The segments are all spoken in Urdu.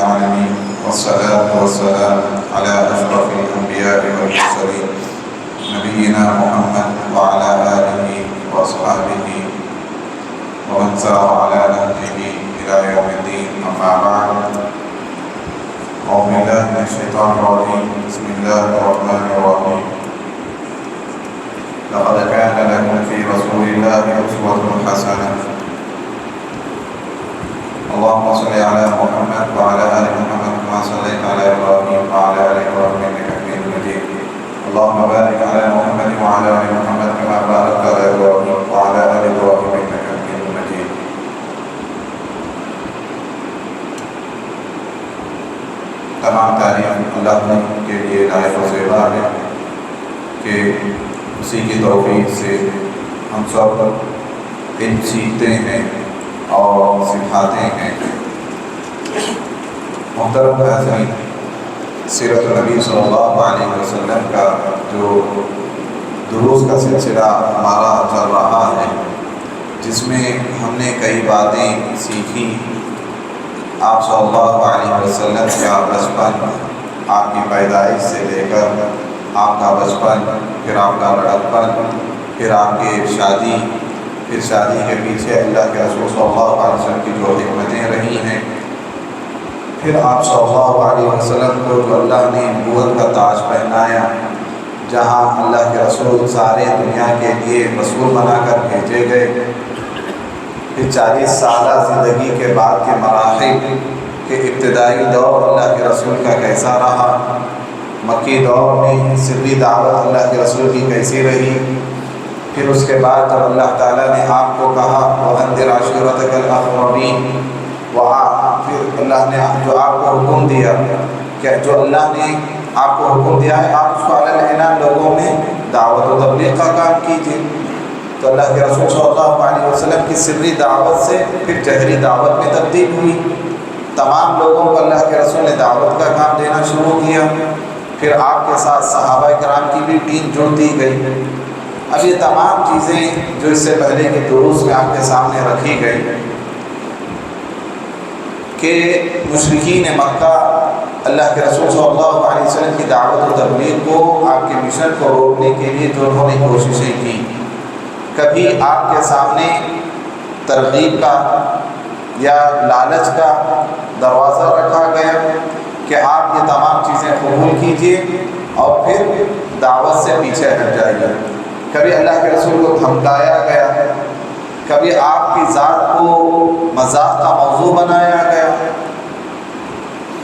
العالمين والصلاة والسلام على أشرف الأنبياء والمرسلين نبينا محمد وعلى آله وأصحابه ومن سار على نهجه إلى يوم الدين. أما بعد، أعوذ بالله من الشيطان الرجيم. بسم الله الرحمن الرحيم. لقد كان لكم في رسول الله أسوة حسنة. اللهم صل على محمد وعلى آل محمد كما صليت على إبراهيم وعلى آل إبراهيم إنك حميد مجيد. اللهم بارك على محمد وعلى آل محمد كما باركت على إبراهيم وعلى آل إبراهيم إنك حميد مجيد. تمام تعریف اللہ کے لیے لائق و زیبا ہے کہ اسی کی توفیق سے ہم سب علم سیکھتے ہیں اور سکھاتے ہیں. محترم حاضرین، سیرت النبی صلی اللہ علیہ وسلم کا جو دروس کا سلسلہ ہمارا چل رہا ہے، جس میں ہم نے کئی باتیں سیکھی. آپ صلی اللہ علیہ وسلم کا بچپن، آپ کی پیدائش سے لے کر آپ کا بچپن، پھر آپ کا لڑکپن، پھر آپ کی شادی، پھر شادی کے پیچھے اللہ کے رسول صلی اللہ علیہ وسلم کی جو حکمتیں رہی ہیں، پھر آپ صلی اللہ علیہ وسلم کو جو اللہ نے نبوت کا تاج پہنایا، جہاں اللہ کے رسول سارے دنیا کے لیے رسول بنا کر بھیجے گئے. پھر 40 سالہ زندگی کے بعد کے مراحل کے ابتدائی دور اللہ کے رسول کا کیسا رہا، مکی دور میں سری دعوت اللہ کے رسول کی کیسی رہی. پھر اس کے بعد جب اللہ تعالیٰ نے آپ کو کہا وَأَنذِرْ عَشِيرَتَكَ الْأَقْرَبِينَ، وہاں پھر اللہ نے جو آپ کو حکم دیا کہ جو اللہ نے آپ کو حکم دیا ہے آپ اس کو علی العنان لوگوں میں دعوت و تبلیغ کا کام کیجیے. تو اللہ کے رسول صلی اللہ علیہ وسلم کی سری دعوت سے پھر جہری دعوت میں تبدیل ہوئی. تمام لوگوں کو اللہ کے رسول نے دعوت کا کام دینا شروع کیا. پھر آپ کے ساتھ صحابہ کرام کی بھی ٹیم جوڑ دی گئی. اب یہ تمام چیزیں جو اس سے پہلے کے دروس میں آپ کے سامنے رکھی گئی کہ مشرکین مکہ اللہ کے رسول صلی اللہ علیہ وسلم کی دعوت و تبلیغ کو، آپ کے مشن کو روکنے کے لیے جو انہوں نے کوششیں کی، کبھی آپ کے سامنے ترغیب کا یا لالچ کا دروازہ رکھا گیا کہ آپ یہ تمام چیزیں قبول کیجئے اور پھر دعوت سے پیچھے ہٹ جائیے. کبھی اللہ کے رسول کو دھمکایا گیا، کبھی آپ کی ذات کو مذاق کا موضوع بنایا گیا،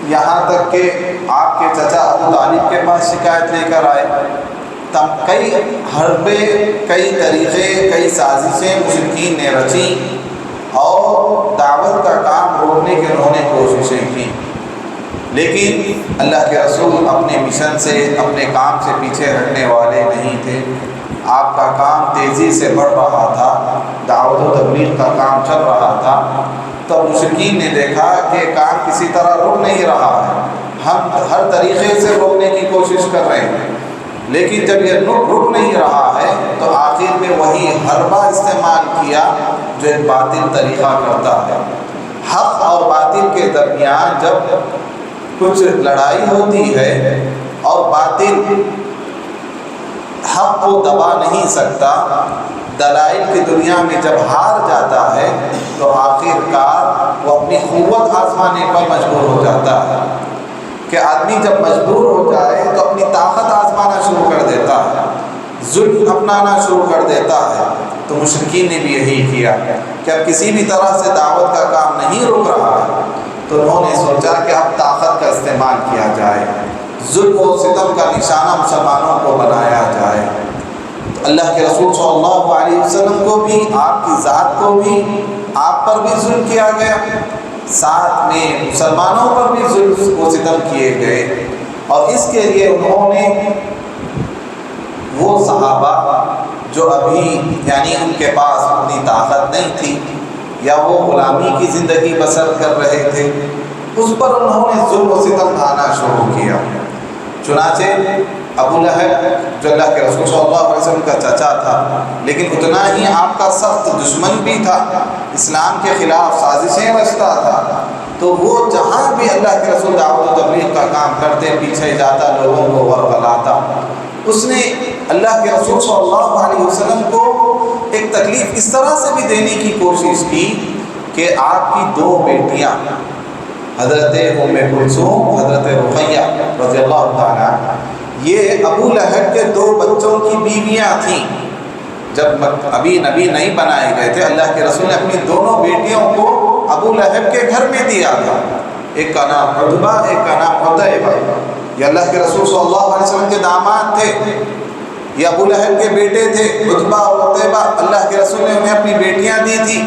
یہاں تک کہ آپ کے چچا ابو طالب کے پاس شکایت لے کر آئے. تب کئی حربے، کئی طریقے، کئی سازشیں مشرکین نے رچی اور دعوت کا کام روکنے کی انہوں نے کوششیں کی. لیکن اللہ کے رسول اپنے مشن سے، اپنے کام سے پیچھے ہٹنے والے نہیں تھے. آپ کا کام تیزی سے بڑھ رہا تھا، دعوت و تبلیغ کا کام چل رہا تھا. تب مشرکین نے دیکھا کہ کام کسی طرح رک نہیں رہا ہے، ہم ہر طریقے سے روکنے کی کوشش کر رہے ہیں، لیکن جب یہ رک نہیں رہا ہے تو آخر میں وہی حربہ استعمال کیا جو ایک باطل طریقہ کرتا ہے. حق اور باطل کے درمیان جب کچھ لڑائی ہوتی ہے اور باطل حق کو دبا نہیں سکتا، دلائل کی دنیا میں جب ہار جاتا ہے تو آخر کار وہ اپنی قوت آزمانے پر مجبور ہو جاتا ہے. کہ آدمی جب مجبور ہو جائے تو اپنی طاقت آزمانا شروع کر دیتا ہے، ظلم اپنانا شروع کر دیتا ہے. تو مشرکین نے بھی یہی کیا کہ اب کسی بھی طرح سے دعوت کا کام نہیں رک رہا ہے تو انہوں نے سوچا کہ اب طاقت کا استعمال کیا جائے، ظلم و ستم کا نشانہ مسلمانوں کو بنایا جائے. تو اللہ کے رسول صلی اللہ علیہ وسلم کو بھی، آپ کی ذات کو بھی، آپ پر بھی ظلم کیا گیا، ساتھ میں مسلمانوں پر بھی ظلم و ستم کیے گئے. اور اس کے لیے انہوں نے وہ صحابہ جو ابھی یعنی ان کے پاس اتنی طاقت نہیں تھی یا وہ غلامی کی زندگی بسر کر رہے تھے، اس پر انہوں نے ظلم و ستم ڈھانا شروع کیا. چنانچہ ابو لہب جو اللہ کے رسول صلی اللہ علیہ وسلم کا چچا تھا لیکن اتنا ہی آپ کا سخت دشمن بھی تھا، اسلام کے خلاف سازشیں رچتا تھا، تو وہ جہاں بھی اللہ کے کرتے پیچھے جاتا, لوگوں کو ورغلاتا. اس نے اللہ کے رسول صلی اللہ علیہ وسلم کو ایک تکلیف اس طرح سے بھی دینے کی کوشش کی کہ آپ کی 2 بیٹیاں حضرت ام کلثوم, حضرت رقیہ رضی اللہ تعالیٰ, یہ ابو لہب کے 2 بچوں کی بیویاں تھیں. جب ابھی نبی نہیں بنائے گئے تھے, اللہ کے رسول نے اپنی دونوں بیٹیوں کو ابو لہب کے گھر میں دیا تھا. ایک کا نام عتبہ, ایک کا نام عتیبہ. یہ اللہ کے رسول صلی اللہ علیہ وسلم کے داماد تھے, یہ ابو لہب کے بیٹے تھے عتبہ اور عتیبہ. اللہ کے رسول نے انہیں اپنی بیٹیاں دی تھی.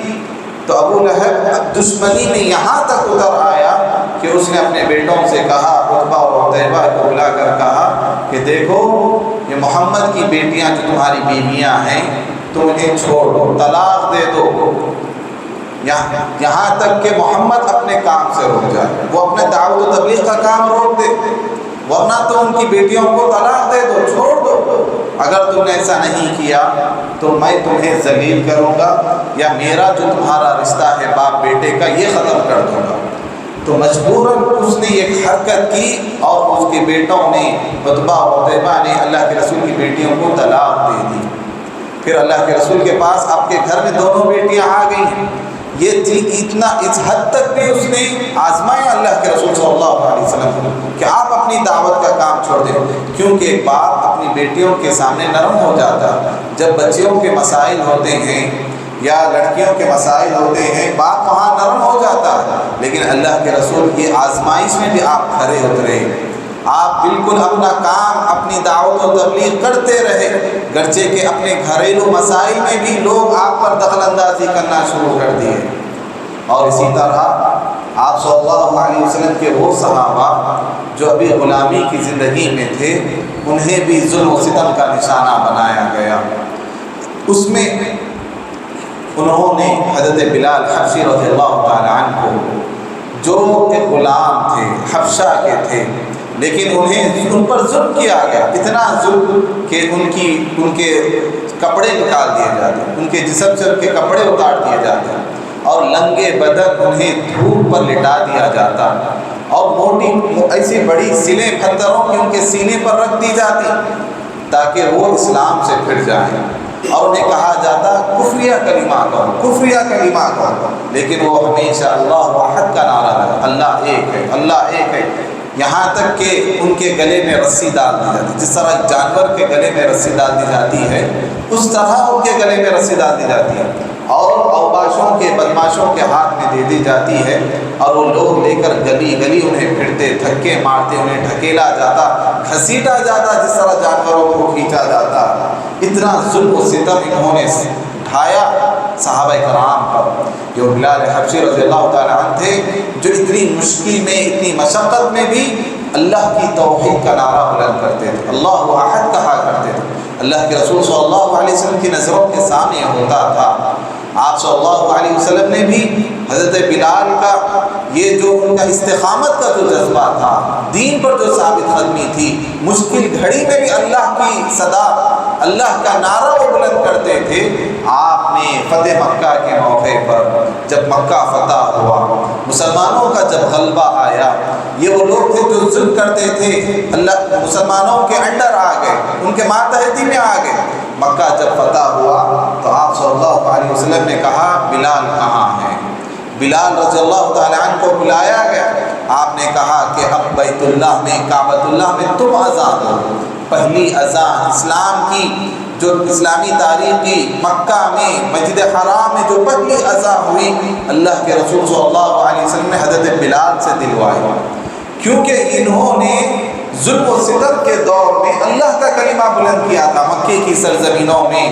تو ابو لہب دشمنی میں یہاں تک اتر آیا کہ اس نے اپنے بیٹوں سے کہا, عتبہ اور عتیبہ کو بلا کر کہا کہ دیکھو یہ محمد کی بیٹیاں جو تمہاری بیویاں ہیں, تم انہیں چھوڑ دو, طلاق دے دو, یہاں تک کہ محمد اپنے کام سے رک جائے, وہ اپنے دعوت و تبلیغ کا کام روک دے, ورنہ تو ان کی بیٹیوں کو طلاق دے دو, چھوڑ دو. اگر تم نے ایسا نہیں کیا تو میں تمہیں ذلیل کروں گا, یا میرا جو تمہارا رشتہ ہے باپ بیٹے کا یہ ختم کر دوں گا. تو مجبوراً اس نے ایک حرکت کی اور اس کے بیٹوں نے, عتبہ اور عتیبہ نے, اللہ کے رسول کی بیٹیوں کو طلاق دے دی. پھر اللہ کے رسول کے پاس آپ کے گھر میں دونوں بیٹیاں آ گئی ہیں. یہ تھی اتنا, اس حد تک بھی اس نے آزمایا اللہ کے رسول صلی اللہ علیہ وسلم کہ آپ اپنی دعوت کا کام چھوڑ دیں. کیونکہ ایک باپ اپنی بیٹیوں کے سامنے نرم ہو جاتا, جب بچیوں کے مسائل ہوتے ہیں یا لڑکیوں کے مسائل ہوتے ہیں باپ وہاں نرم ہو جاتا ہے. لیکن اللہ کے رسول کی آزمائش میں بھی آپ کھرے اترے, آپ بالکل اپنا کام, اپنی دعوت و تبلیغ کرتے رہے, گرچہ کہ اپنے گھریلو مسائل میں بھی لوگ آپ پر دخل اندازی کرنا شروع کر دیے. اور اسی طرح آپ صلی اللہ علیہ وسلم کے وہ صحابہ جو ابھی غلامی کی زندگی میں تھے, انہیں بھی ظلم و ستم کا نشانہ بنایا گیا. اس میں انہوں نے حضرت بلال حبشی رضی اللہ تعالیٰ عنہ کو, جو ایک غلام تھے, حبشہ کے تھے, لیکن ان پر ظلم کیا گیا, اتنا ظلم کہ ان کے کپڑے نکال دیے جاتے, ان کے جسم سے ان کے کپڑے اتار دیے جاتے, اور لنگے بدن انہیں دھوپ پر لٹا دیا جاتا, اور موٹی ایسی بڑی سلیں پتھروں کی ان کے سینے پر رکھ دی جاتی تاکہ وہ اسلام سے پھر جائیں. اور انہیں کہا جاتا کفریہ کلمہ کہو, کفریہ کلمہ کہو, لیکن وہ ہمیشہ اللہ واحد کا نعرہ ہے, اللہ ایک ہے, اللہ ایک ہے. یہاں تک کہ ان کے گلے میں رسی ڈال دی جاتی, جس طرح جانور کے گلے میں رسی ڈال دی جاتی ہے اس طرح ان کے گلے میں رسی ڈال دی جاتی ہے, اور اوباشوں کے, بدماشوں کے ہاتھ میں دے دی جاتی ہے, اور وہ لوگ لے کر گلی گلی انہیں پھرتے, دھکے مارتے, انہیں ڈھکیلا جاتا, گھسیٹا جاتا, جس طرح جانوروں کو کھینچا جاتا. اتنا ظلم و ستم انہوں نے ڈھایا صحابہ کرام پر. جو بلال حبشی رضی اللہ تعالیٰ عنہ تھے, جو اتنی مشکل میں, اتنی مشقت میں بھی اللہ کی توحید کا نعرہ بلند کرتے تھے, اللہ واحد کہا کرتے تھے. اللہ کے رسول صلی اللہ علیہ وسلم کی نظروں کے سامنے ہوتا تھا. آپ صلی اللہ علیہ وسلم نے بھی حضرت بلال کا یہ جو ان کا استقامت کا جو جذبہ تھا, دین پر جو ثابت قدمی تھی, مشکل گھڑی میں بھی اللہ کی صدا, اللہ کا نعرہ وہ بلند کرتے تھے. آپ نے فتح مکہ کے موقع پر جب مکہ فتح ہوا, مسلمانوں کا جب غلبہ آیا, یہ وہ لوگ تھے جو ظلم کرتے تھے, اللہ مسلمانوں کے انڈر آ گئے, ان کے ماتحتی میں آ گئے. مکہ جب فتح ہوا تو آپ صلی اللہ علیہ وسلم نے کہا بلال کہاں ہے. بلال رضی اللہ تعالیٰ عنہ کو بلایا گیا. آپ نے کہا کہ اب بیت اللہ میں, کعبۃ اللہ میں تم اذان دو. پہلی اذان اسلام کی, جو اسلامی تاریخ کی مکہ میں مسجد حرام میں جو پہلی اذان ہوئی, اللہ کے رسول صلی اللہ علیہ وسلم نے حضرت بلال سے دلوائی, کیونکہ انہوں نے ظلم و ستم کے دور میں اللہ کا کلمہ بلند کیا تھا. مکے کی سرزمینوں میں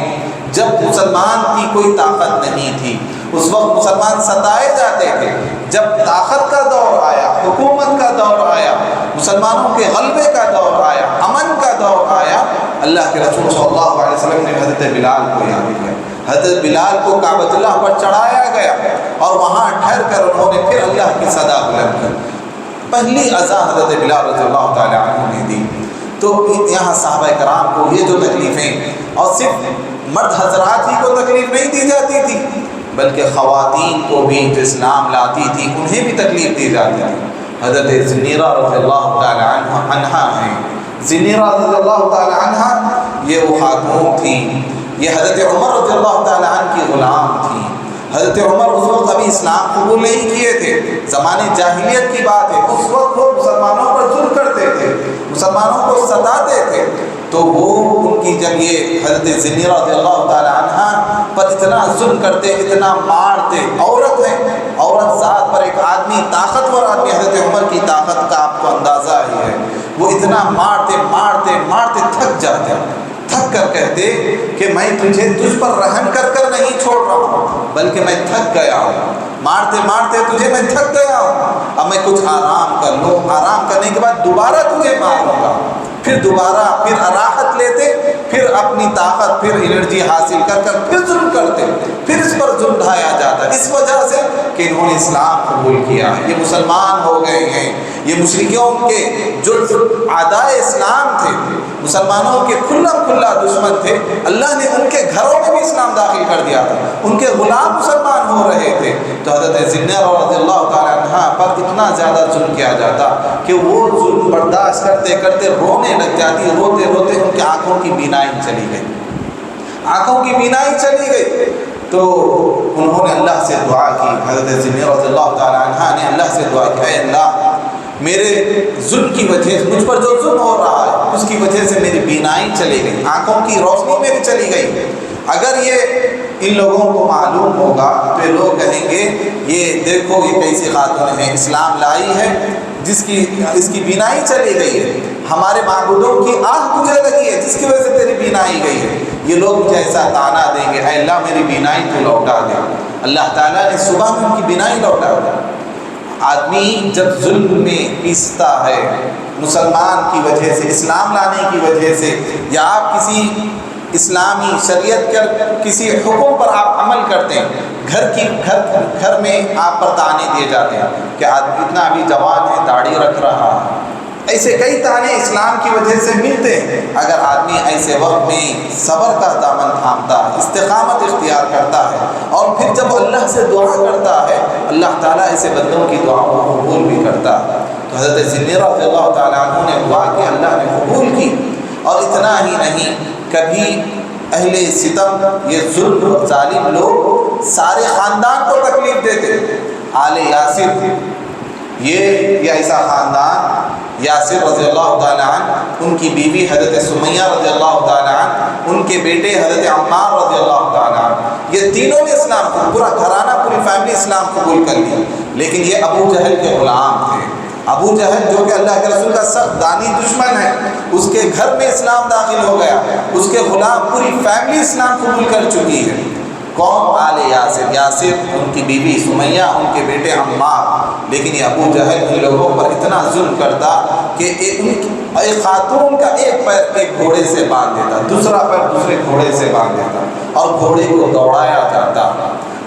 جب مسلمان کی کوئی طاقت نہیں تھی, اس وقت مسلمان ستائے جاتے تھے. جب طاقت کا دور آیا, حکومت کا دور آیا, مسلمانوں کے غلبے کا دور آیا, امن کا دور آیا, اللہ کے رسول صلی اللہ علیہ وسلم نے حضرت بلال کو یاد کیا. حضرت بلال کو کعبۃ اللہ پر چڑھایا گیا, اور وہاں ٹھہر کر انہوں نے پھر اللہ کی صدا بلند کی. پہلی اذان حضرت بلال رضی اللہ تعالیٰ عنہ نے دی. تو یہاں صحابہ کرام کو یہ جو تکلیفیں, اور صرف مرد حضرات ہی کو تکلیف نہیں دی جاتی تھی, بلکہ خواتین کو بھی جو اسلام لاتی تھی انہیں بھی تکلیف دی جاتی تھی. حضرت زنیرہ رضی اللہ تعالی عنہا ہیں۔ زنیرہ رضی اللہ تعالی عنہا یہ وہ خاتون تھی، یہ حضرت عمر رضی اللہ تعالی عنہ کی غلام تھی۔ حضرت عمر اس وقت ابھی اسلام قبول نہیں کیے تھے، زمانے جاہلیت کی بات ہے، اس وقت وہ مسلمانوں پر ظلم کرتے تھے، مسلمانوں کو ستاتے تھے، تو وہ ان کی جب یہ حضرت زنیرہ رضی اللہ تعالی عنہ پر اتنا ظلم کرتے، اتنا مارتے، عورت ہے، عورت ذات پر ایک آدمی، طاقتور آدمی، حضرت عمر کی طاقت کا آپ کو اندازہ ہی ہے، وہ اتنا مارتے مارتے مارتے تھک جاتے، تھک کر کہتے کہ میں تجھ پر رحم کر کر نہیں چھوڑ رہا ہوں، بلکہ میں تھک گیا ہوں، مارتے مارتے تجھے میں تھک گیا ہوں، اب میں کچھ آرام کر لوں، آرام کرنے کے بعد دوبارہ تجھے ماروں گا، پھر دوبارہ پھر راحت لیتے، پھر اپنی طاقت، پھر انرجی حاصل کر کر پھر ظلم کرتے، پھر اس پر ظلم ڈھایا جاتا، اس وجہ سے کہ انہوں نے اسلام قبول کیا، یہ مسلمان ہو گئے ہیں، یہ مشرکوں کے جو اعدائے اسلام تھے، مسلمانوں کے کھلا دشمن تھے، اللہ نے ان کے گھروں میں بھی اسلام داخل کر دیا تھا، ان کے غلام مسلمان ہو رہے تھے، تو حضرت زنیرہ رضی اللہ تعالی عنہ پر اتنا زیادہ ظلم کیا جاتا کہ وہ ظلم برداشت کرتے کرتے رونے لگ جاتی، روتے روتے ان کی آنکھوں کی بینائی چلی گئی، آنکھوں کی بینائی چلی گئی، تو انہوں نے اللہ سے دعا کی، حضرت زنیرہ رضی اللہ تعالی عنہ نے اللہ سے دعا کی، اے اللہ میرے ظلم کی وجہ سے، مجھ پر جو ظلم ہو رہا ہے اس کی وجہ سے میری بینائی چلی گئی، آنکھوں کی روشنی میری چلی گئی، اگر یہ ان لوگوں کو معلوم ہوگا تو یہ لوگ کہیں گے یہ دیکھو یہ کیسی خاتون ہے، اسلام لائی ہے، اس کی بینائی چلی گئی ہے، ہمارے معبودوں کی آہ تجھے لگی ہے جس کی وجہ سے تیری بینائی گئی ہے، یہ لوگ مجھے ایسا طعنہ دیں گے، اے اللہ میری بینائی تو لوٹا دے، اللہ تعالیٰ نے صبح میں ان کی بینائی لوٹا دی۔ آدمی جب ظلم میں پیستا ہے مسلمان کی وجہ سے، اسلام لانے کی وجہ سے، یا آپ کسی اسلامی شریعت کر کسی حکم پر آپ عمل کرتے ہیں، گھر میں آپ پر طعنے دیے جاتے ہیں کہ آدمی اتنا ابھی جوان ہے، داڑھی رکھ رہا ہے، ایسے کئی طعنے اسلام کی وجہ سے ملتے ہیں، اگر آدمی ایسے وقت میں صبر کا دامن تھامتا ہے، استقامت اختیار کرتا ہے، اور پھر جب اللہ سے دعا کرتا ہے، اللہ تعالیٰ ایسے بندوں کی دعاؤں کو قبول بھی کرتا ہے، تو حضرت زنیرہ رضی اللہ تعالیٰ عنہ نے دعا کی، اللہ نے قبول کی، اور اتنا ہی نہیں، کبھی اہل ستم، یہ ظلم ظالم لوگ سارے خاندان کو تکلیف دیتے، آل یاسر، یہ ایسا خاندان، یاسر رضی اللہ تعالیٰ عنہ، ان کی بیوی حضرت سمیہ رضی اللہ تعالیٰ عنہ، ان کے بیٹے حضرت عمار رضی اللہ تعالیٰ عنہ، یہ تینوں نے اسلام کو، پورا گھرانہ، پوری فیملی اسلام قبول کر لیا، لیکن یہ ابو جہل کے غلام تھے، ابو جہل جو کہ اللہ کے رسول کا سخت دانی دشمن ہے، اس کے گھر میں اسلام داخل ہو گیا، اس کے غلام، پوری فیملی اسلام قبول کر چکی ہے، کون؟ آل یاسر، یاسر، ان کی بیوی سمیہ، ان کے بیٹے عمار، لیکن یہ ابو جہل ان لوگوں پر اتنا ظلم کرتا کہ ایک خاتون کا ایک پیر ایک گھوڑے سے باندھ دیتا، دوسرا پیر دوسرے گھوڑے سے باندھ دیتا، اور گھوڑے کو دوڑایا جاتا،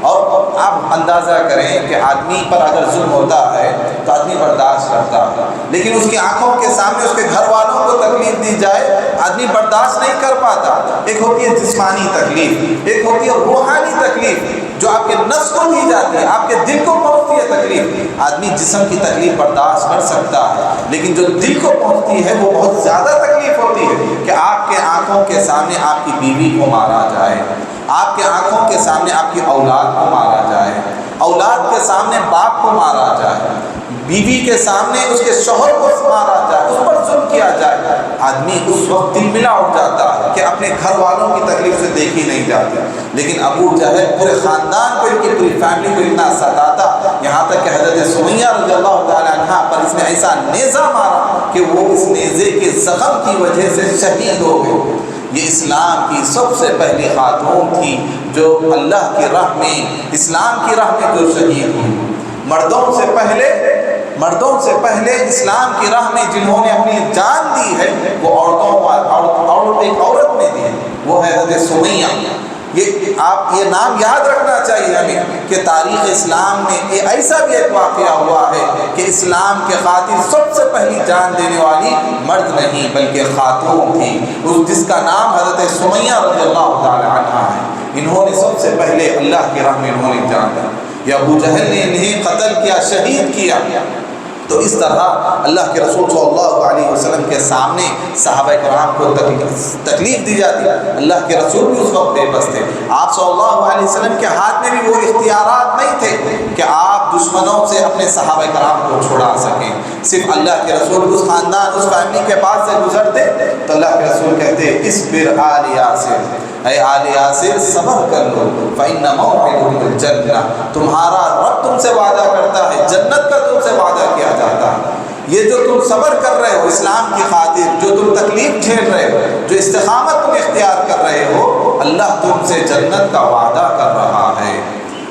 اور آپ اندازہ کریں کہ آدمی پر اگر ظلم ہوتا ہے تو آدمی برداشت کرتا ہے، لیکن اس کی آنکھوں کے سامنے اس کے گھر والوں کو تکلیف دی جائے آدمی برداشت نہیں کر پاتا، ایک ہوتی ہے جسمانی تکلیف، ایک ہوتی ہے روحانی تکلیف جو آپ کے نفس کو دی جاتی ہے، آپ کے دل کو پہنچتی ہے تکلیف، آدمی جسم کی تکلیف برداشت کر سکتا ہے، لیکن جو دل کو پہنچتی ہے وہ بہت زیادہ تکلیف ہوتی ہے کہ آپ کے آنکھوں کے سامنے آپ کی بیوی کو مارا جائے، آپ کے آنکھوں کے سامنے آپ کی اولاد کو مارا جائے، اولاد کے سامنے باپ کو مارا جائے، بیوی کے سامنے اس کے شوہر کو مارا جائے، اس پر ظلم کیا جائے، آدمی اس وقت دل ملا اٹھ جاتا ہے کہ اپنے گھر والوں کی تکلیف سے دیکھی نہیں جاتی، لیکن ابو جہل پورے خاندان کو، ان کی پوری فیملی کو اتنا ستاتا، یہاں تک کہ حضرت سمیہ رضی اللہ تعالیٰ عنہ پر اس نے ایسا نیزہ مارا کہ وہ اس نیزے کے زخم کی وجہ سے شہید ہو گئے۔ یہ اسلام کی سب سے پہلی خاتون تھی جو اللہ کی راہ میں، اسلام کی راہ میں جو شہید ہوئی، مردوں سے پہلے اسلام کی راہ میں جنہوں نے اپنی جان دی ہے وہ ایک عورت نے دی، وہ ہے حضرت سمیہ۔ یہ نام یاد رکھنا چاہیے ہمیں کہ تاریخ اسلام میں ایسا بھی ایک واقعہ ہوا ہے کہ اسلام کے خاطر سب سے پہلی جان دینے والی مرد نہیں بلکہ خاتون تھی، جس کا نام حضرت سمیہ رضی اللہ تعالی عنہا ہے، انہوں نے سب سے پہلے اللہ کی راہ میں انہوں نے جان دی، یا ابو جہل نے انہیں قتل کیا، شہید کیا، تو اس طرح اللہ کے رسول صلی اللہ علیہ وسلم کے سامنے صحابہ کرام کو تکلیف دی جاتی. اللہ کے رسول بھی اس وقت بے بس تھے. آپ صلی اللہ علیہ وسلم کے ہاتھ میں بھی وہ اختیارات نہیں تھے کہ آپ دشمنوں سے اپنے صحابہ کرام کو چھڑا سکیں. صرف اللہ کے رسول اس خاندان اس فیملی کے پاس سے گزرتے تو اللہ کے رسول کہتے اصبر آل یاسر، اے آل یاسر صبر کر لو، فإن موعدکم الجنہ، تمہارا رب تم سے وعدہ کرتا ہے، جنت کا تم سے وعدہ کیا جاتا ہے. یہ جو تم صبر کر رہے ہو اسلام کی خاطر، جو تم تکلیف جھیل رہے ہو، جو استقامت تم اختیار کر رہے ہو، اللہ تم سے جنت کا وعدہ کر رہا ہے.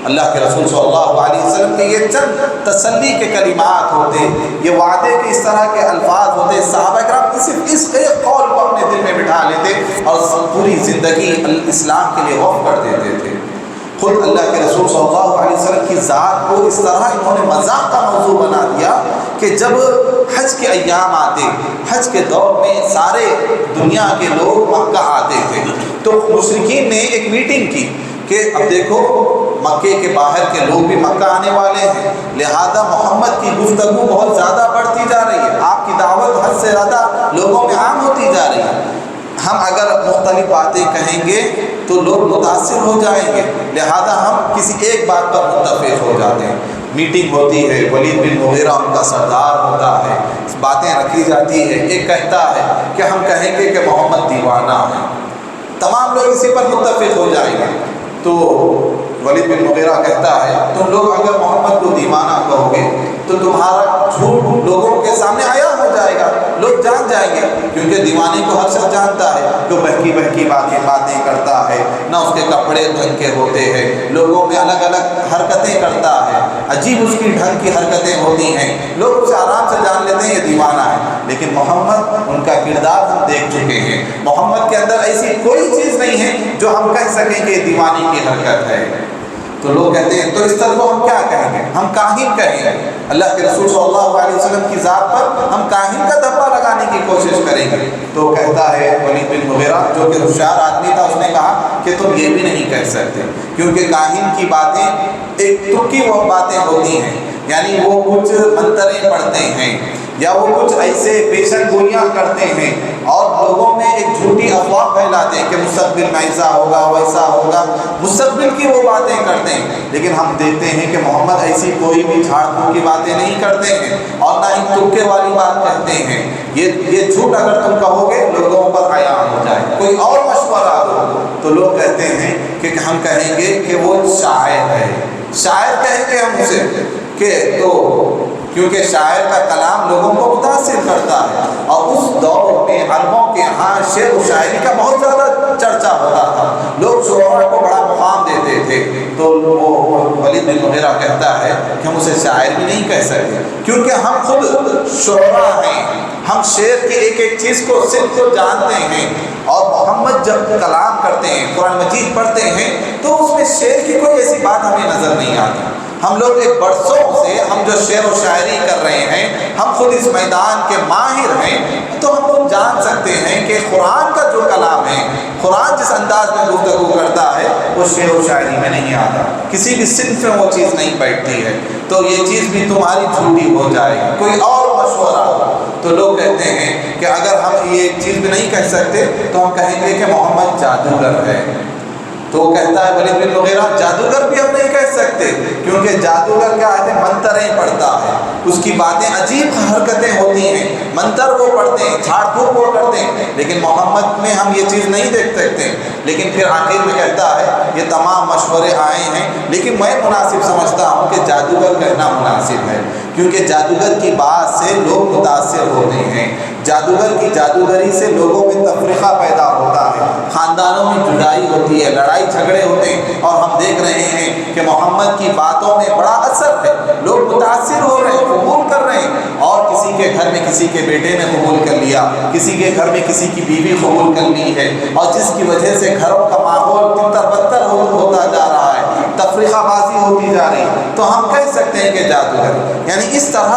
اللہ کے رسول صلی اللہ علیہ وسلم کے یہ چند تسلی کے کلمات ہوتے، یہ وعدے کے اس طرح کے الفاظ ہوتے، صحابہ کرام صرف اس ایک قول کو اپنے دل میں بٹھا لیتے اور پوری زندگی اسلام کے لیے وقف کر دیتے تھے. خود اللہ کے رسول صلی اللہ علیہ وسلم کی ذات کو اس طرح انہوں نے مذاق کا موضوع بنا دیا کہ جب حج کے ایام آتے، حج کے دور میں سارے دنیا کے لوگ مکہ آتے تھے، تو مشرکین نے ایک میٹنگ کی کہ اب دیکھو مکے کے باہر کے لوگ بھی مکہ آنے والے ہیں، لہذا محمد کی گفتگو بہت زیادہ بڑھتی جا رہی ہے، آپ کی دعوت حد سے زیادہ لوگوں میں عام ہوتی جا رہی ہے، ہم اگر مختلف باتیں کہیں گے تو لوگ متاثر ہو جائیں گے، لہذا ہم کسی ایک بات پر متفق ہو جاتے ہیں. میٹنگ ہوتی ہے، ولید بن مغیرہ ان کا سردار ہوتا ہے، باتیں رکھی جاتی ہے. ایک کہتا ہے کہ ہم کہیں گے کہ محمد دیوانہ ہے، تمام لوگ اسی پر متفق ہو جائیں گے. تو ولید بن مغیرہ کہتا ہے تم لوگ اگر محمد کو دیوانہ کہو گے تو تمہارا جھوٹ لوگوں کے سامنے عیاں ہو جائے گا، لوگ جان جائیں گے، کیونکہ دیوانے کو ہر شخص جانتا ہے کہ بہکی بہکی باتیں کرتا ہے، نہ اس کے کپڑے ڈھنگ کے ہوتے ہیں، لوگوں میں الگ الگ حرکتیں کرتا ہے، عجیب اس کی ڈھنگ کی حرکتیں ہوتی ہیں، لوگ اسے آرام سے جان لیتے ہیں یہ دیوانہ ہے. لیکن محمد ان کا کردار ہم دیکھ چکے ہیں، محمد کے اندر ایسی کوئی چیز نہیں ہے جو ہم کہہ سکیں کہ دیوانے کی حرکت ہے. تو لوگ کہتے ہیں تو اس طرح کو ہم کیا کہیں گے، ہم کاہن کہیں گے. اللہ کے رسول صلی اللہ علیہ وسلم کی ذات پر ہم کاہن کا دھبا لگانے کی کوشش کریں گے. تو کہتا ہے ولید بن مغیرہ جو کہ ہوشیار آدمی تھا، اس نے کہا کہ تم یہ بھی نہیں کہہ سکتے، کیونکہ کاہن کی باتیں ایک ترکی وہ باتیں ہوتی ہیں، یعنی وہ کچھ منتریں پڑھتے ہیں یا وہ کچھ ایسے پیشن گوئیاں کرتے ہیں اور لوگوں میں ایک جھوٹی افواہ پھیلاتے ہیں کہ مستقبل میں ایسا ہوگا ویسا ہوگا، مستقبل کی وہ باتیں کرتے ہیں. لیکن ہم دیکھتے ہیں کہ محمد ایسی کوئی بھی جھاڑ پھوڑ کی باتیں نہیں کرتے ہیں اور نہ ہی ترکے والی بات کہتے ہیں. یہ جھوٹ اگر تم کہو گے لوگوں پر عیاں ہو جائے. کوئی اور مشورہ دو تو لوگ کہتے ہیں کہ ہم کہیں گے کہ وہ شاعر ہے، شاعر کہیں گے ہم اسے کہ تو کیونکہ شاعر کا کلام لوگوں کو متاثر کرتا ہے. اور اس دور میں عربوں کے ہاں شعر و شاعری کا بہت زیادہ چرچا ہوتا تھا، لوگ شعراء کو بڑا مقام دیتے تھے. تو وہ ولید بن مغیرہ کہتا ہے کہ ہم اسے شاعر بھی نہیں کہہ سکتے کیونکہ ہم خود شعراء ہیں، ہم شعر کی ایک ایک چیز کو صرف کو جانتے ہیں. اور محمد جب کلام کرتے ہیں، قرآن مجید پڑھتے ہیں تو اس میں شعر کی کوئی ایسی بات ہمیں نظر نہیں آتی. ہم لوگ ایک برسوں سے ہم جو شعر و شاعری کر رہے ہیں، ہم خود اس میدان کے ماہر ہیں، تو ہم لوگ جان سکتے ہیں کہ قرآن کا جو کلام ہے، قرآن جس انداز میں گفتگو کرتا ہے وہ شعر و شاعری میں نہیں آتا، کسی بھی صنف میں وہ چیز نہیں بیٹھتی ہے. تو یہ چیز بھی تمہاری جھوٹی ہو جائے گی. کوئی اور مشورہ ہو تو لوگ کہتے ہیں کہ اگر ہم یہ چیز بھی نہیں کہہ سکتے تو ہم کہیں گے کہ محمد جادوگر ہے. تو وہ کہتا ہے ولید بن مغیرہ جادوگر بھی ہم نہیں کہہ سکتے کیونکہ جادوگر کیا ہے، منتریں پڑھتا ہے، اس کی باتیں عجیب حرکتیں ہوتی ہیں، منتر وہ پڑھتے ہیں، جھاڑ پھوک وہ کرتے ہیں، لیکن محمد میں ہم یہ چیز نہیں دیکھ سکتے. لیکن پھر آخر میں کہتا ہے یہ تمام مشورے آئے ہیں لیکن میں مناسب سمجھتا ہوں کہ جادوگر کہنا مناسب ہے، کیونکہ جادوگر کی بات سے لوگ متاثر ہوتے ہیں، جادوگر کی جادوگری سے لوگوں میں تفرقہ پیدا ہوتا ہے، خاندانوں میں جدائی ہوتی ہے، لڑائی جھگڑے ہوتے ہیں. اور ہم دیکھ رہے ہیں کہ محمد کی باتوں میں بڑا اثر ہے، لوگ متاثر ہو رہے ہیں، قبول کر رہے ہیں. اور کسی کے گھر میں کسی کے بیٹے نے قبول کر لیا، کسی کے گھر میں کسی کی بیوی قبول کر لی ہے، اور جس کی وجہ سے گھروں کا ماحول تر بدتر ہوتا جا رہا ہے، تفریقہ بازی ہوتی جا رہی ہے. تو ہم کہہ سکتے ہیں کہ جادوگر. یعنی اس طرح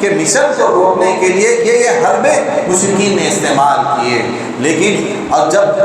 کہ مشن کو روکنے کے لیے یہ حربے مشرکین نے استعمال کیے. لیکن اور جب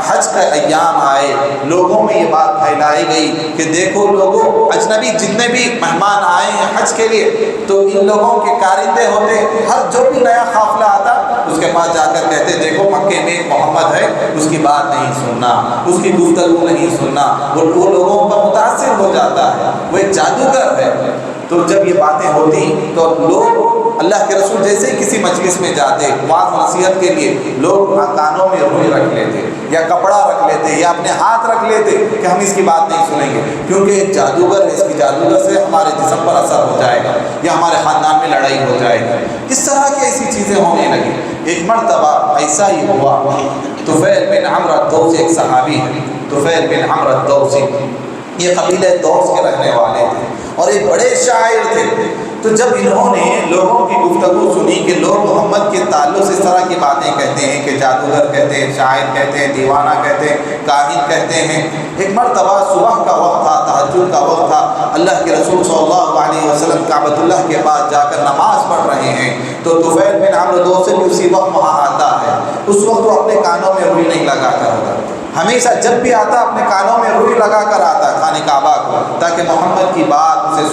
حج کا ایام آئے لوگوں میں یہ بات پھیلائی گئی کہ دیکھو لوگوں، اجنبی جتنے بھی مہمان آئے ہیں حج کے لیے تو ان لوگوں کے کارندے ہوتے، ہر جو بھی نیا قافلہ آتا اس کے پاس جا کر کہتے دیکھو مکے میں ایک محمد ہے، اس کی بات نہیں سننا، اس کی گفتگو نہیں سننا. وہ لوگوں پر متاثر ہو جاتا ہے، وہ ایک جادوگر ہے. تو جب یہ باتیں ہوتی تو لوگ اللہ کے رسول جیسے ہی کسی مجلس میں جاتے وعظ نصیحت کے لیے، لوگ کانوں میں روئی رکھ لیتے یا کپڑا رکھ لیتے یا اپنے ہاتھ رکھ لیتے کہ ہم اس کی بات نہیں سنیں گے، کیونکہ ایک جادوگر ہے، اس کی جادوگر سے ہمارے جسم پر اثر ہو جائے گا یا ہمارے خاندان میں لڑائی ہو جائے گی. اس طرح کی ایسی چیزیں ہونے لگی. ایک مرتبہ ایسا ہی ہوا، طفیل بن عمرو الدوسی ایک صحابی ہے، طفیل بن عمرو الدوسی، یہ قبیلہ دوس کے رہنے والے تھے اور ایک بڑے شاعر تھے. تو جب انہوں نے لوگوں کی گفتگو سنی کہ لوگ محمد کے تعلق سے اس طرح کی باتیں کہتے ہیں کہ جادوگر کہتے ہیں، شاعر کہتے ہیں، دیوانہ کہتے ہیں، کاہن کہتے ہیں. ایک مرتبہ صبح کا وقت تھا، تہجد کا وقت تھا، اللہ کے رسول صلی اللہ علیہ وسلم کعبۃ اللہ کے پاس جا کر نماز پڑھ رہے ہیں. تو طفیل بن عمرو الدوسی بھی اسی وقت وہاں آتا ہے. اس وقت وہ اپنے کانوں میں روئی نہیں لگا کر ہوتا، ہمیشہ جب بھی آتا اپنے کانوں میں روئی لگا کر آتا خانہ کعبہ کو، تاکہ محمد کی بات اسے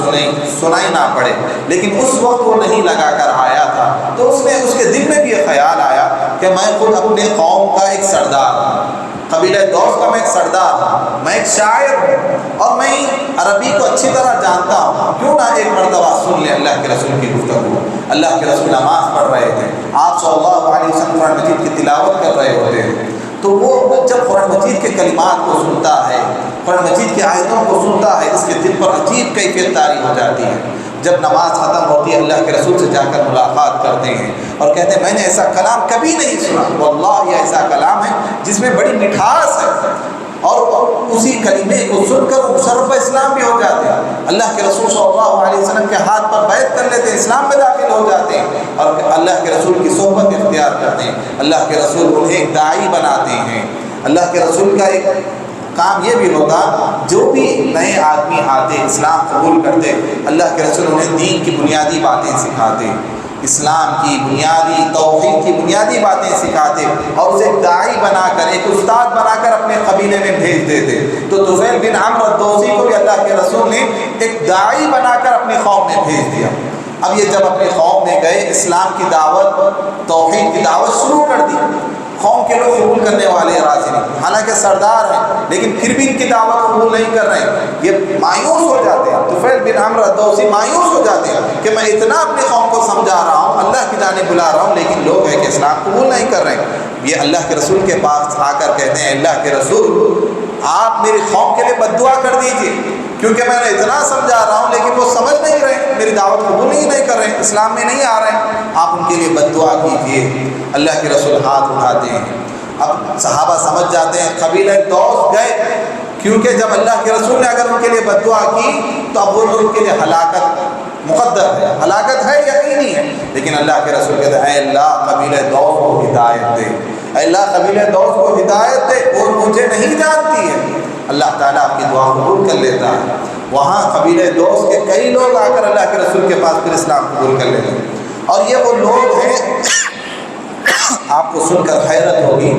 سنائی نہ پڑے. لیکن اس وقت وہ نہیں لگا کر آیا تھا. تو اس کے دل میں بھی یہ خیال آیا کہ میں خود اپنے قوم کا ایک سردار ہوں، قبیلہ دوس کا میں ایک سردار ہوں، میں ایک شاعر ہوں اور میں عربی کو اچھی طرح جانتا ہوں، کیوں نہ ایک مرتبہ سن لیں اللہ کے رسول کی گفتگو. اللہ کے رسول نماز پڑھ رہے تھے، آپ صلی اللہ علیہ وسلم قرآن مجید کی تلاوت کر رہے ہوتے ہیں. تو وہ جب قرآن مجید کے کلمات کو سنتا ہے، قرآن مجید کی آیتوں کو سنتا ہے، اس کے دل پر عجیب کیفیت طاری ہو جاتی ہے. جب نماز ختم ہوتی ہے اللہ کے رسول سے جا کر ملاقات کرتے ہیں اور کہتے ہیں میں نے ایسا کلام کبھی نہیں سنا، واللہ یہ ایسا کلام ہے جس میں بڑی مٹھاس ہے. اور اسی کلمے کو سن کر وہ مشرف اسلام بھی ہو جاتے ہیں. اللہ کے رسول صلی اللہ علیہ وسلم کے ہاتھ پر بیعت کر لیتے ہیں، اسلام میں داخل ہو جاتے ہیں اور اللہ کے رسول کی صحبت اختیار کرتے ہیں. اللہ کے رسول انہیں ایک داعی بناتے ہیں. اللہ کے رسول کا ایک کام یہ بھی ہوتا، جو بھی نئے آدمی آتے اسلام قبول کرتے، اللہ کے رسول انہیں دین کی بنیادی باتیں سکھاتے، اسلام کی بنیادی، توحید کی بنیادی باتیں سکھاتے اور اسے ایک داعی بنا کر، ایک استاد بنا کر اپنے قبیلے میں بھیج دیتے. تو طفیل بن عمرو الدوسی کو بھی اللہ کے رسول نے ایک داعی بنا کر اپنی قوم میں بھیج دیا. اب یہ جب اپنی قوم میں گئے، اسلام کی دعوت، توحید کی دعوت شروع کر دی. قوم کے لوگ قبول کرنے والے راضی نہیں، حالانکہ سردار ہیں لیکن پھر بھی ان کی دعوت قبول نہیں کر رہے ہیں. یہ مایوس ہو جاتے ہیں، طفیل بن عمرو الدوسی مایوس ہو جاتے ہیں کہ میں اتنا اپنی قوم کو سمجھا رہا ہوں، اللہ کی جانب بلا رہا ہوں، لیکن لوگ ہیں کہ اسلام قبول نہیں کر رہے ہیں. یہ اللہ کے رسول کے پاس آ کر کہتے ہیں اللہ کے رسول آپ میری قوم کے لیے بد دعا کر دیجیے، کیونکہ میں نے اتنا سمجھا رہا ہوں لیکن وہ سمجھ نہیں رہے، میری دعوت قبول ہی نہیں کر رہے، اسلام میں نہیں آ رہے ہیں، آپ ان کے لیے بد دعا کیجیے. اللہ کے رسول ہاتھ اٹھاتے ہیں. اب صحابہ سمجھ جاتے ہیں قبیلہ دوس گئے، کیونکہ جب اللہ کے رسول نے اگر ان کے لیے بد دعا کی تو اب وہ ان کے لیے ہلاکت مقدر ہے، ہلاکت ہے، یقینی ہے. لیکن اللہ کے رسول کہتے ہیں اے اللہ قبیلہ دوس کو ہدایت دے، اے اللہ قبیلہ دوس کو ہدایت دے، وہ مجھے نہیں جانتی ہے. اللہ تعالیٰ آپ کی دعا قبول کر لیتا ہے. وہاں قبیلہ دوس کے کئی لوگ آ کر اللہ کے رسول کے پاس پھر اسلام قبول کر لیتے ہیں. اور یہ وہ لوگ ہیں، آپ کو سن کر حیرت ہوگی،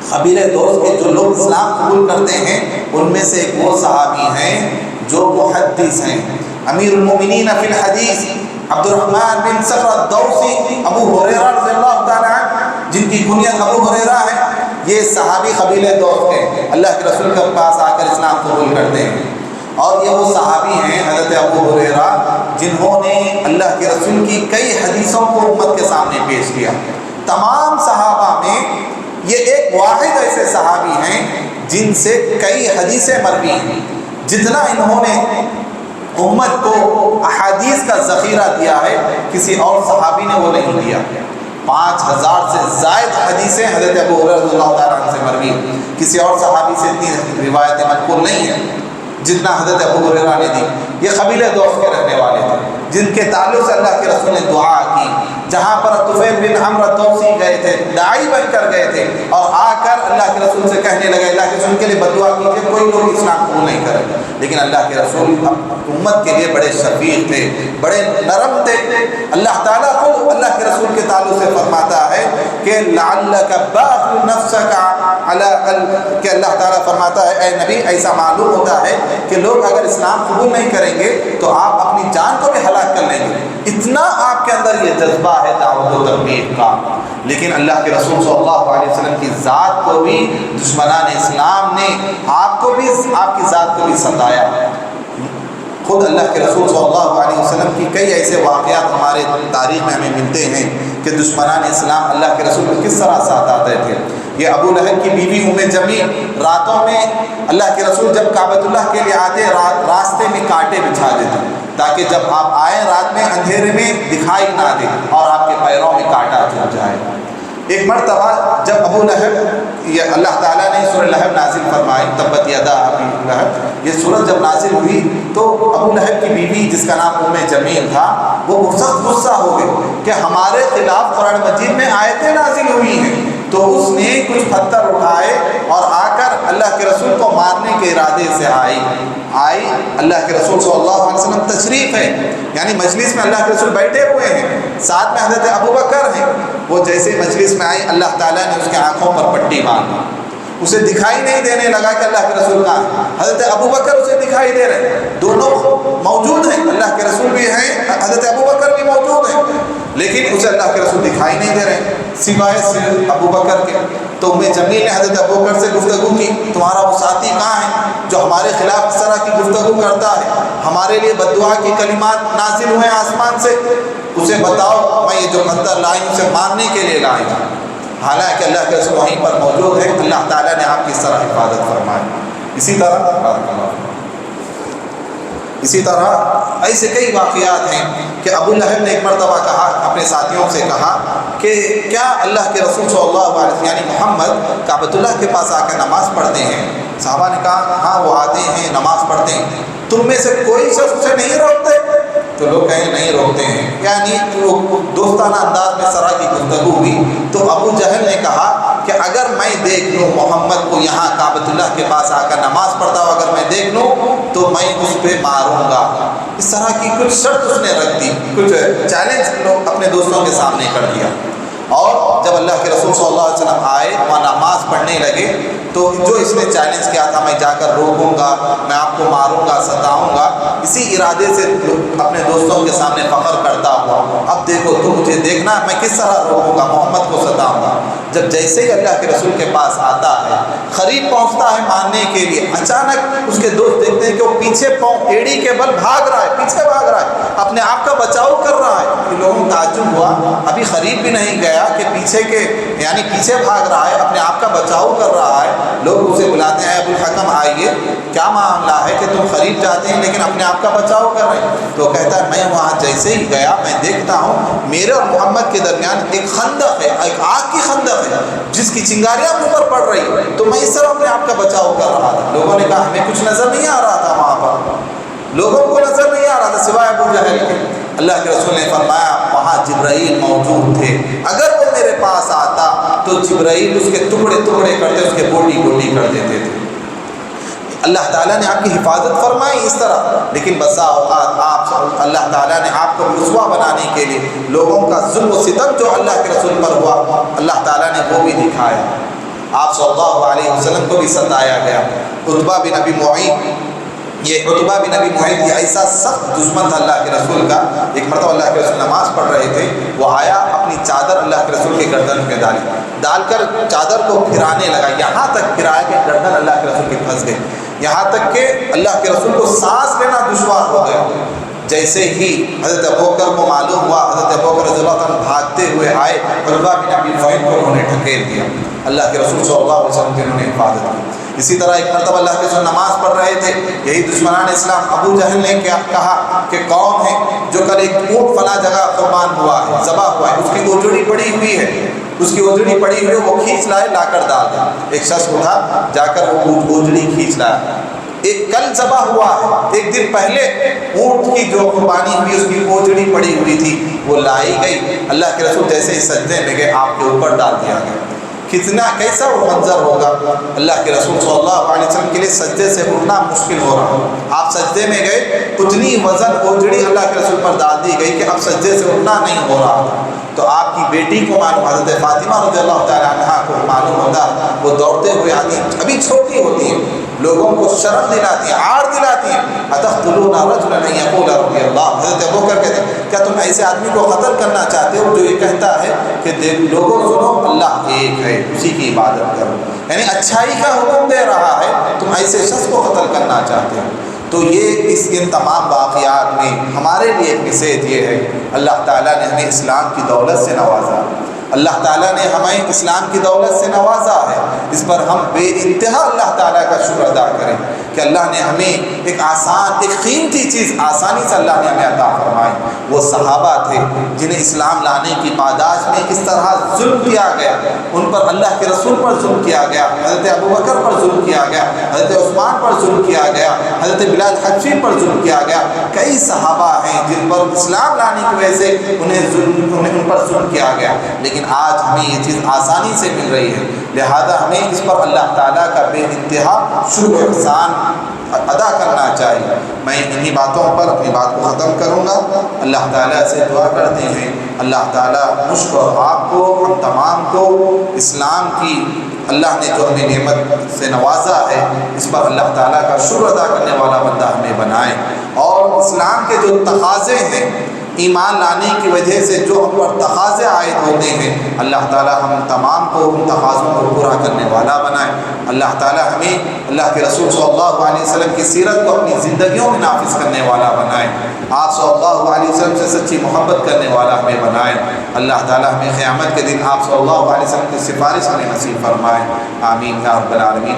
قبیلہ دوس کے جو لوگ اسلام قبول کرتے ہیں ان میں سے ایک وہ صحابی ہیں جو محدث ہیں، امیر المومنین فی الحدیث عبد الرحمن بن صخر الدوسی، ابو ہریرہ رضی اللہ تعالیٰ عنہ، جن کی کنیت ابو ہریرہ ہے. یہ صحابی قبیلہ دوس کے اللہ کے رسول کے پاس آ کر اسلام قبول کرتے ہیں. اور یہ وہ صحابی ہیں حضرت ابو ہریرہ جنہوں نے اللہ کے رسول کی کئی حدیثوں کو امت کے سامنے پیش کیا. تمام صحابہ میں یہ ایک واحد ایسے صحابی ہیں جن سے کئی حدیثیں مروی ہیں. جتنا انہوں نے امت کو احادیث کا ذخیرہ دیا ہے کسی اور صحابی نے وہ نہیں دیا. 5000 سے زائد حدیثیں حضرت ابو ہریرہ رضی اللہ تعالیٰ عنہ سے مروی، کسی اور صحابی سے اتنی روایتیں منقول نہیں ہیں جتنا حضرت ابو ہریرہ نے دی. یہ قبیلہ دوس کے رہنے والے تھے جن کے تعلق سے اللہ کے رسول نے دعا کی، جہاں پر طفیل بن عمرو الدوسی گئے تھے، داعی بن کر گئے تھے، اور آ کر اللہ کے رسول سے کہنے لگے اللہ کے رسول کے لیے بد دعا کیجیے، کوئی لوگ اسلام قبول نہیں کرے. لیکن اللہ کے رسول امت کے لیے بڑے شفیق تھے، بڑے نرم تھے. اللہ تعالیٰ خود اللہ کے رسول کے تعلق سے فرماتا ہے کہ لعلک باخع نفسک کہ اللہ تعالیٰ فرماتا ہے اے نبی ایسا معلوم ہوتا ہے کہ لوگ اگر اسلام قبول نہیں کریں گے تو آپ اپنی جان کو بھی ہلاک کر لیں گے. اتنا آپ کے اندر یہ جذبہ ہے دعوت و تبلیغ کا. لیکن اللہ کے رسول صلی اللہ علیہ وسلم کی ذات کو بھی دشمنان اسلام نے آپ کی ذات کو بھی ستایا. خود اللہ کے رسول صلی اللہ علیہ وسلم کی کئی ایسے واقعات ہمارے تاریخ میں ہمیں ملتے ہیں کہ دشمنان اسلام اللہ کے رسول کو کس طرح ساتھ آتے تھے. یہ ابو لہب کی بیوی جمیل راتوں میں اللہ کے رسول جب کعبۃ اللہ کے لیے آتے راستے میں کانٹے بچھا دیتے تاکہ جب آپ آئیں رات میں اندھیرے میں دکھائی نہ دے اور آپ کے پیروں میں کانٹا چل جائے. ایک مرتبہ جب ابو لہب یہ اللہ تعالیٰ نے سورہ لہب نازل فرمائی تبت یدا ابی لہب، یہ سورت جب نازل ہوئی تو ابو لہب کی بیوی جس کا نام جمیل تھا وہ سخت غصہ ہو گئی کہ ہمارے خلاف قرآن مجید میں آیتیں نازل ہوئی ہیں. تو اس نے کچھ پتھر اٹھائے اور آ کر اللہ کے رسول کو مارنے کے ارادے سے آئی. اللہ کے رسول صلی اللہ علیہ وسلم تشریف ہے، یعنی مجلس میں اللہ کے رسول بیٹھے ہوئے ہیں، ساتھ میں حضرت ابوبکر ہیں. وہ جیسے مجلس میں آئی اللہ تعالیٰ نے اس کے آنکھوں پر پٹی باندھی، اسے دکھائی نہیں دینے لگا کہ اللہ کے رسول کا. حضرت ابوبکر اسے دکھائی دے رہے ہیں، دونوں موجود ہیں، اللہ کے رسول بھی ہیں، حضرت ابوبکر بھی موجود ہیں، لیکن اسے اللہ کے رسول دکھائی نہیں دے رہے سوائے ابوبکر کے. تو جمیل نے حضرت ابوبکر سے گفتگو کی تمہارا وہ ساتھی کہاں ہے جو ہمارے خلاف اس طرح کی گفتگو کرتا ہے، ہمارے لیے بد دعا کی کلمات نازل ہوئے آسمان سے، اسے بتاؤ میں یہ جو پتھر لائی اسے مارنے کے لیے لائی ہوں. حالانکہ اللہ کے رسول وہیں پر موجود ہے. اللہ تعالیٰ نے آپ کی اس طرح حفاظت فرمائی. اسی طرح ایسے کئی واقعات ہیں کہ ابو لہب نے ایک مرتبہ کہا اپنے ساتھیوں سے کہا کہ کیا اللہ کے رسول صلی اللہ علیہ وسلم یعنی محمد کعبۃ اللہ کے پاس آ کے نماز پڑھتے ہیں؟ صحابہ نے کہا ہاں وہ آتے ہیں نماز پڑھتے ہیں، تم میں سے کوئی شخص اسے نہیں روکتے؟ تو لوگ کہیں نہیں روکتے ہیں، یعنی وہ دوستانہ انداز میں سرا کی گفتگو ہوئی. تو ابو جہل نے کہا کہ اگر میں دیکھ لوں محمد کو یہاں کعبۃ اللہ کے پاس آ کر نماز پڑھتا ہوں، اگر میں دیکھ لوں تو میں اس پہ ماروں گا. اس طرح کی کچھ شرط اس نے رکھ دی، کچھ چیلنج اپنے دوستوں کے سامنے کر دیا. اور جب اللہ کے رسول صلی اللہ علیہ وسلم آئے وہاں نماز پڑھنے لگے تو جو اس نے چیلنج کیا تھا میں جا کر روکوں گا، میں آپ کو ماروں گا، ستاؤں گا، اسی ارادے سے اپنے دوستوں کے سامنے فخر کرتا ہوا اب دیکھو تم مجھے دیکھنا میں کس طرح روکوں گا، محمد کو ستاؤں گا. جب جیسے ہی اللہ کے رسول کے پاس آتا ہے، قریب پہنچتا ہے مارنے کے لیے، اچانک اس کے دوست دیکھتے ہیں کہ وہ پیچھے پاؤں ایڑی کے بل بھاگ رہا ہے، پیچھے بھاگ رہا ہے، اپنے آپ کا بچاؤ کر رہا ہے. لوگوں کو تعجب ہوا، ابھی قریب بھی نہیں گیا کہ پیچھے بھاگ رہا ہے، اپنے آپ کا بچاؤ کر رہا ہے. لوگ اسے بلاتے ہیں ابو الحکم آئیے، کیا معاملہ ہے کہ تم قریب جاتے ہیں لیکن اپنے آپ کا بچاؤ کر رہے ہیں؟ تو کہتا ہے میں وہاں جیسے ہی گیا میں دیکھتا ہوں میرے اور محمد کے درمیان ایک خندق ہے، ایک آگ کی خندق ہے جس کی چنگاریاں مجھ پر پڑ رہی ہے، تو میں اس طرح اپنے آپ کا بچاؤ کر رہا تھا. لوگوں نے کہا ہمیں کچھ نظر نہیں آ رہا تھا، وہاں پر لوگوں کو نظر نہیں آ رہا تھا سوائے ابو جہل کے. اللہ کے رسول نے فرمایا وہاں جبرائیل موجود تھے، اگر وہ میرے پاس آتا تو جبرائیل اس کے ٹکڑے ٹکڑے کرتے، اس کے بوٹی بوٹی کر دیتے تھے. اللہ تعالیٰ نے آپ کی حفاظت فرمائی اس طرح، لیکن بسا اوقات اللہ تعالیٰ نے آپ کو رسوا بنانے کے لیے لوگوں کا ظلم و ستم جو اللہ کے رسول پر ہوا اللہ تعالیٰ نے وہ بھی دکھایا. آپ صلی اللہ علیہ وسلم کو بھی ستایا گیا. عتبہ بن ابی معیط، یہ عتبہ بن ابی معیط یہ ایسا سخت دشمن تھا اللہ کے رسول کا. ایک مرتبہ اللہ کے رسول نماز پڑھ رہے تھے، وہ آیا اپنی چادر اللہ کے رسول کے گردن پہ ڈال کر چادر کو پھرانے لگا، یہاں تک پھرایا کہ گردن اللہ کے رسول کی پھنس گئی، یہاں تک کہ اللہ کے رسول کو سانس لینا دشوار ہو گیا. جیسے ہی حضرت ابوبکر کو معلوم ہوا، حضرت ابوبکر رضی اللہ عنہ بھاگتے ہوئے آئے، عتبہ بن ابی معیط کو انہوں نے ڈھکیل دیا. اللہ کے رسول صلی اللہ علیہ وسلم کی انہوں نے حفاظت کی. اسی طرح ایک مرتبہ اللہ کے رسول نماز پڑھ رہے تھے، یہی دشمنان اسلام ابو جہل نے کیا کہا کہ کون ہے جو کل ایک اونٹ فلاں جگہ قربان ہوا ہے، ذبح ہوا ہے، اس کی اوجڑی پڑی ہوئی ہے، اس کی اوجڑی پڑی ہوئی ہے، وہ کھینچ لائے لا کر ڈال دیں. ایک شخص اٹھا جا کر وہ اوجڑی کھینچ لایا. ایک کل ذبح ہوا ہے، ایک دن پہلے اونٹ کی جو قربانی ہوئی اس کی پوجڑی پڑی ہوئی تھی وہ لائی گئی، اللہ کے رسول جیسے ہی سجدے میں گئے آپ کے اوپر ڈال دیا گیا۔ کتنا کیسا وہ منظر ہوگا، اللہ کے رسول صلی اللہ علیہ وسلم کے لیے سجدے سے اٹھنا مشکل ہو رہا، آپ سجدے میں گئے، اتنی وزن اوجڑی اللہ کے رسول پر ڈال دی گئی کہ اب سجدے سے اٹھنا نہیں ہو رہا تھا۔ تو آپ کی بیٹی کو معلوم، حضرت فاطمہ رضی اللہ تعالیٰ عنہ کو معلوم ہوتا، وہ دوڑتے ہوئے آتی، ابھی چھوٹی ہوتی ہیں، لوگوں کو شرم دلاتی ہیں، عار دلاتی ہیں، اتقتلون رجلا ان یقول ربی اللہ۔ حضرت ابوبکر کہتے ہیں کیا تم ایسے آدمی کو قتل کرنا چاہتے ہو جو یہ کہتا ہے کہ لوگوں سنو اللہ ایک ہے، اسی کی عبادت کرو، یعنی اچھائی کا حکم دے رہا ہے، تم ایسے شخص کو قتل کرنا چاہتے ہو۔ تو یہ ان تمام واقعات میں ہمارے لیے ایک نصیحت یہ ہے، اللہ تعالیٰ نے ہمیں اسلام کی دولت سے نوازا، اللہ تعالیٰ نے ہمیں اسلام کی دولت سے نوازا ہے، اس پر ہم بے انتہا اللہ تعالیٰ کا شکر ادا کریں کہ اللہ نے ہمیں ایک آسان، ایک قیمتی چیز آسانی سے اللہ نے ہمیں عطا فرمائی۔ وہ صحابہ تھے جنہیں اسلام لانے کی پاداش میں کس طرح ظلم کیا گیا، ان پر اللہ کے رسول پر ظلم کیا گیا، حضرت ابوبکر پر ظلم کیا گیا، حضرت عثمان پر ظلم کیا گیا، حضرت بلال حبشی پر ظلم کیا گیا، کئی صحابہ ہیں جن پر اسلام لانے کی وجہ سے ان پر ظلم کیا گیا، لیکن آج ہمیں یہ چیز آسانی سے مل رہی ہے، لہذا ہمیں اس پر اللہ تعالیٰ کا بے انتہا شکر و احسان ادا کرنا چاہیے۔ میں انہی باتوں پر اپنی بات کو ختم کروں گا، اللہ تعالیٰ سے دعا کرتے ہیں اللہ تعالیٰ مجھ کو اور آپ کو، ہم تمام کو اسلام کی اللہ نے جو ہمیں نعمت سے نوازا ہے اس پر اللہ تعالیٰ کا شکر ادا کرنے والا بندہ ہمیں بنائے، اور اسلام کے جو تقاضے ہیں ایمان لانے کی وجہ سے جو ہم پر تقاضے عائد ہوتے ہیں، اللہ تعالیٰ ہم تمام کو ان تقاضوں کو پورا کرنے والا بنائے۔ اللہ تعالیٰ ہمیں اللہ کے رسول صلی اللہ علیہ وسلم کی سیرت کو اپنی زندگیوں میں نافذ کرنے والا بنائے، آپ صلی اللہ علیہ وسلم سے سچی محبت کرنے والا ہمیں بنائے۔ اللہ تعالیٰ ہمیں قیامت کے دن آپ صلی اللہ علیہ وسلم کی سفارش ہمیں نصیب فرمائے، آمین یا رب العالمین۔